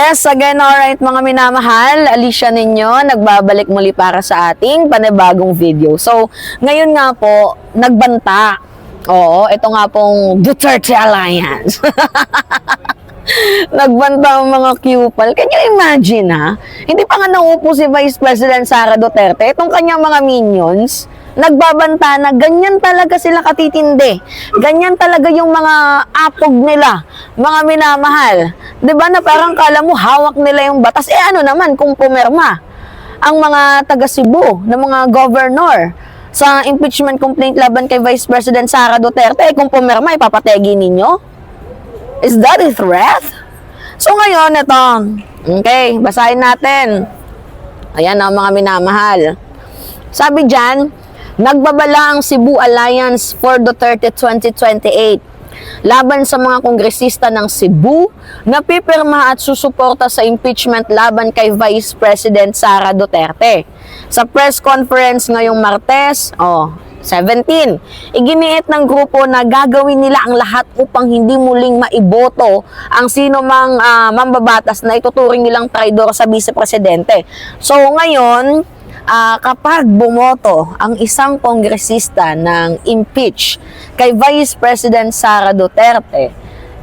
Yes, again, alright mga minamahal, Alicia ninyo, nagbabalik muli para sa ating panibagong video. So, ngayon nga po, nagbanta. Oo, ito nga pong Duterte Alliance. Nagbanta ang mga kupal. Can you imagine, ha? Hindi pa nga naupo si Vice President Sara Duterte, itong kanyang mga minions, nagbabanta na ganyan talaga sila katitindi. Ganyan talaga yung mga apog nila, mga minamahal. 'Di ba na parang kala mo hawak nila yung batas. Ano naman kung pumirma ang mga taga Cebu na mga governor sa impeachment complaint laban kay Vice President Sara Duterte, kung pumirma, ipapategi ninyo? Is that a threat? So ngayon, ito. Okay, basahin natin. Ayan ang mga minamahal. Sabi dyan, nagbabala ang Cebu Alliance for Duterte 2028 laban sa mga kongresista ng Cebu na pipirma at susuporta sa impeachment laban kay Vice President Sara Duterte. Sa press conference ngayong Martes, 17, iginiit ng grupo na gagawin nila ang lahat upang hindi muling maiboto ang sino mang mambabatas na ituturing nilang traidor sa vice-presidente. So ngayon, kapag bumoto ang isang kongresista ng impeach kay Vice President Sara Duterte,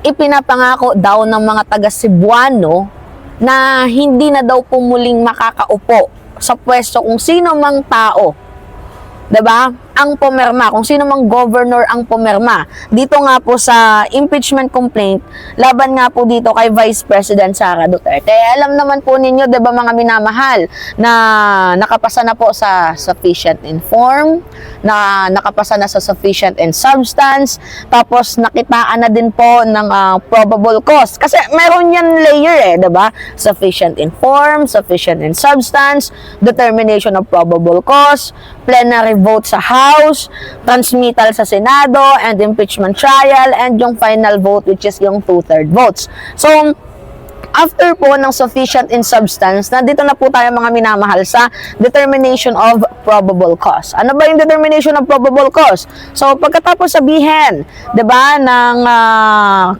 ipinapangako daw ng mga taga-Cebuano na hindi na daw pumuling makakaupo sa pwesto kung sino mang tao, 'di ba? Ang pumirma, kung sino mang governor ang pumirma dito nga po sa impeachment complaint laban nga po dito kay Vice President Sara Duterte. Alam naman po ninyo, 'di ba mga minamahal, na nakapasa na po sa sufficient in form, na nakapasa na sa sufficient in substance, tapos nakitaan na din po ng probable cause. Kasi meron yan layer 'di ba? Sufficient in form, sufficient in substance, determination of probable cause, plenary vote sa House, transmittal sa Senado, and impeachment trial, and yung final vote which is yung 2/3 votes. So, after po ng sufficient in substance, nandito na po tayo mga minamahal sa determination of probable cause. Ano ba yung determination of probable cause? So, pagkatapos sabihin, 'di ba, ng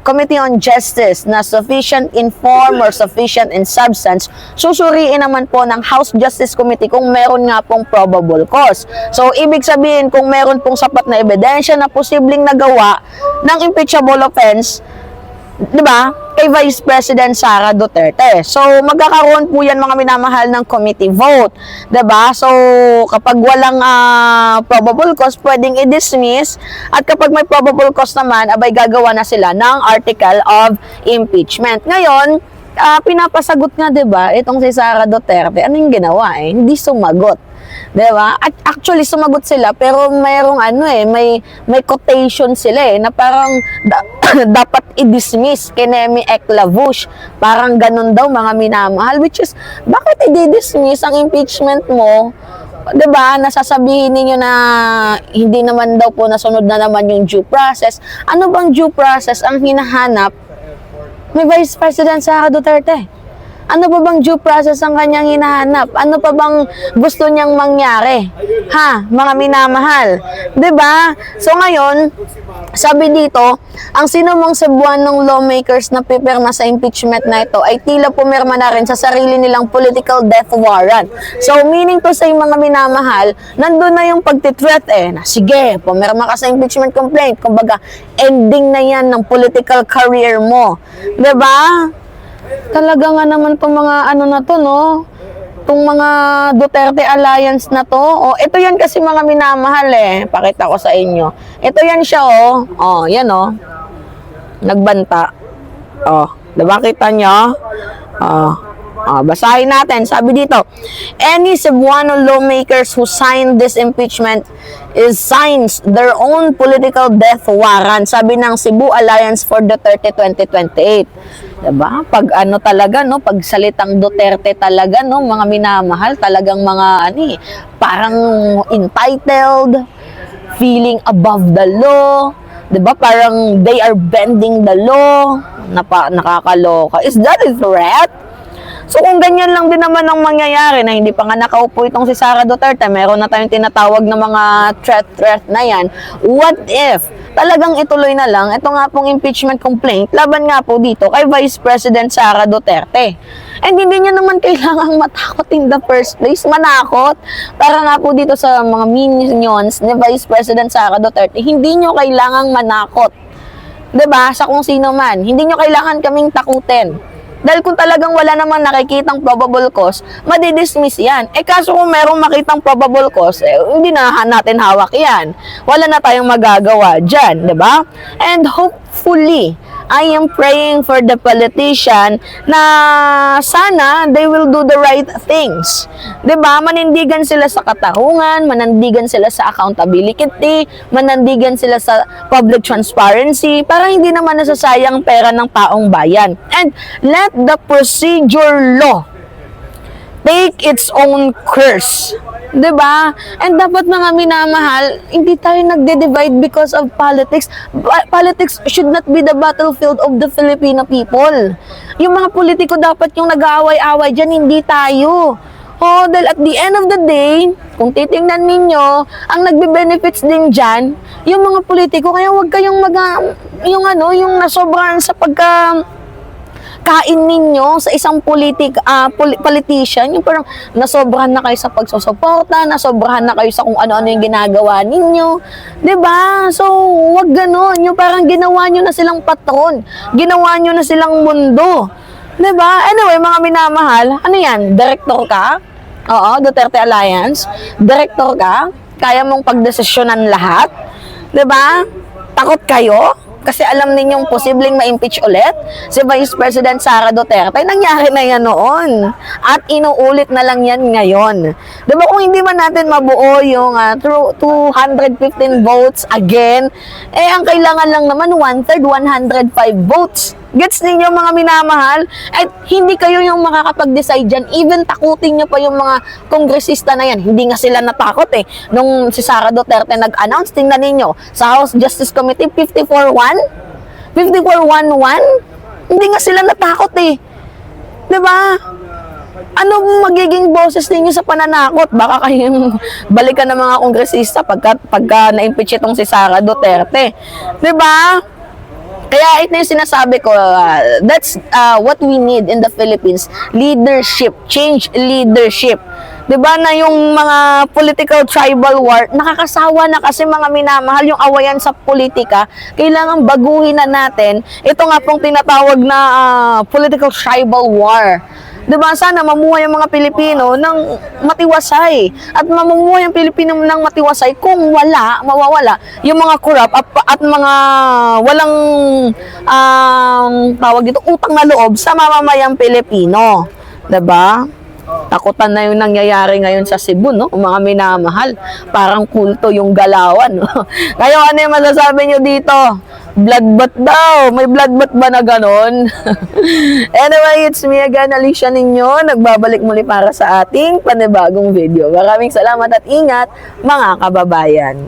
Committee on Justice na sufficient in form or sufficient in substance, susuriin naman po ng House Justice Committee kung meron nga pong probable cause. So, ibig sabihin, kung meron pong sapat na ebidensya na posibleng nagawa ng impeachable offense, 'di ba, kay Vice President Sara Duterte. So, magkakaroon po yan mga minamahal ng committee vote. 'Di ba? So, kapag walang probable cause, pwedeng i-dismiss. At kapag may probable cause naman, abay gagawa na sila ng article of impeachment. Ngayon, pinapasagot nga, 'di ba, itong si Sara Duterte. Ano yung ginawa? Hindi sumagot. 'Di ba? At actually sumagot sila, pero mayroong may quotation sila na parang dapat i-dismiss Kinemi Eclavush. Parang ganun daw mga minamahal, which is bakit i-dismiss ang impeachment mo? 'Di ba? Nasasabihin niyo na hindi naman daw po nasunod na naman yung due process. Ano bang due process ang hinahanap ni Vice President Sara Duterte? Ano pa bang due process ang kanyang hinahanap? Ano pa bang gusto niyang mangyari? Mga minamahal. 'Di ba? So ngayon, sabi dito, ang sinumang Cebuanong lawmakers na pipirma sa impeachment na ito ay tila pumirma na rin sa sarili nilang political death warrant. So meaning to say, mga minamahal, nandun na yung pagtitreat na sige, pumirma ka sa impeachment complaint. Kumbaga, ending na yan ng political career mo. 'Di ba? Talaga nga naman itong mga na to, no? Itong mga Duterte Alliance na to. Ito yan kasi mga minamahal Pakita ko sa inyo. Ito yan siya, yan, nagbanta. Diba kita nyo? Basahin natin. Sabi dito, any Cebuano lawmakers who signed this impeachment signs their own political death warrant. Sabi ng Cebu Alliance for Duterte 2028. Diba? Pag talaga, pag salitang Duterte talaga, mga minamahal, talagang mga parang entitled, feeling above the law, 'di ba? Parang they are bending the law. Nakakaloka. Is that a threat? So kung ganyan lang din naman ang mangyayari na hindi pa nga nakaupo itong si Sara Duterte, meron na tayong tinatawag na mga threat na yan, what if talagang ituloy na lang ito nga pong impeachment complaint laban nga po dito kay Vice President Sara Duterte. And hindi niya naman kailangang matakot in the first place, manakot. Para nga po dito sa mga minions ni Vice President Sara Duterte, hindi nyo kailangang manakot. 'Di ba? Sa kung sino man, hindi nyo kailangan kaming takutin. Dahil kung talagang wala namang nakikitang probable cause, madidismiss yan. Kaso kung merong makitang probable cause, hindi na natin hawak yan. Wala na tayong magagawa dyan, di ba? And hopefully, I am praying for the politician na sana they will do the right things. 'Di ba? Manindigan sila sa katarungan, manindigan sila sa accountability, manindigan sila sa public transparency para hindi naman nasasayang pera ng taong bayan. And let the procedure law take its own course. 'Di ba? And dapat mga minamahal, hindi tayo nagde-divide because of politics. Politics should not be the battlefield of the Filipino people. Yung mga politiko dapat yung nag-aaway-away diyan, hindi tayo. Dahil at the end of the day, kung titingnan ninyo, ang nagbe-benefits din diyan, yung mga politiko. Kaya wag kayong yung nasobrahan sa kain ninyo sa isang politician, yung parang nasobrahan na kayo sa pagsusuporta, nasobrahan na kayo sa kung ano-ano yung ginagawa ninyo. 'Di ba? So, wag ganon. Yung parang ginawa nyo na silang patron. Ginawa nyo na silang mundo. 'Di ba? Anyway, mga minamahal, ano yan? Director ka? Oo, Duterte Alliance. Director ka? Kaya mong pagdesisyonan lahat? 'Di ba? Takot kayo? Kasi alam ninyong posibleng ma-impeach ulit si Vice President Sara Duterte. Nangyari na yan noon. At inuulit na lang yan ngayon. Diba kung hindi man natin mabuo yung 215 votes again, ang kailangan lang naman 1/3, 105 votes. Gets ninyo mga minamahal? At hindi kayo yung makakapag-decide dyan. Even takutin nyo pa yung mga kongresista na yan. Hindi nga sila natakot Nung si Sara Duterte nag-announce, tingnan ninyo, sa House Justice Committee, 54-1? 54-1-1? Hindi nga sila natakot Diba? Ano magiging boses ninyo sa pananakot? Baka kayong balikan ng mga kongresista pagka na-impeach itong si Sara Duterte. Diba? Kaya ito yung sinasabi ko, that's what we need in the Philippines. Leadership, change leadership. 'Di ba na yung mga political tribal war, nakakasawa na kasi mga minamahal yung awayan sa politika. Kailangan baguhin na natin. Ito nga pong tinatawag na political tribal war. 'Di ba? Sana mamuhay ang mga Pilipino ng matiwasay. At mamumuhay ang Pilipino ng matiwasay kung mawawala yung mga corrupt at mga walang tawag dito, utang na loob sa mamamayang Pilipino. 'Di ba? Takutan na yung nangyayari ngayon sa Cebu, no? Mga minamahal, parang kulto yung galawan, no? Ngayon, ano yung masasabi nyo dito? Bloodbath daw. May bloodbath ba na ganon? Anyway, it's me again, Alicia ninyo. Nagbabalik muli para sa ating panibagong video. Maraming salamat at ingat, mga kababayan.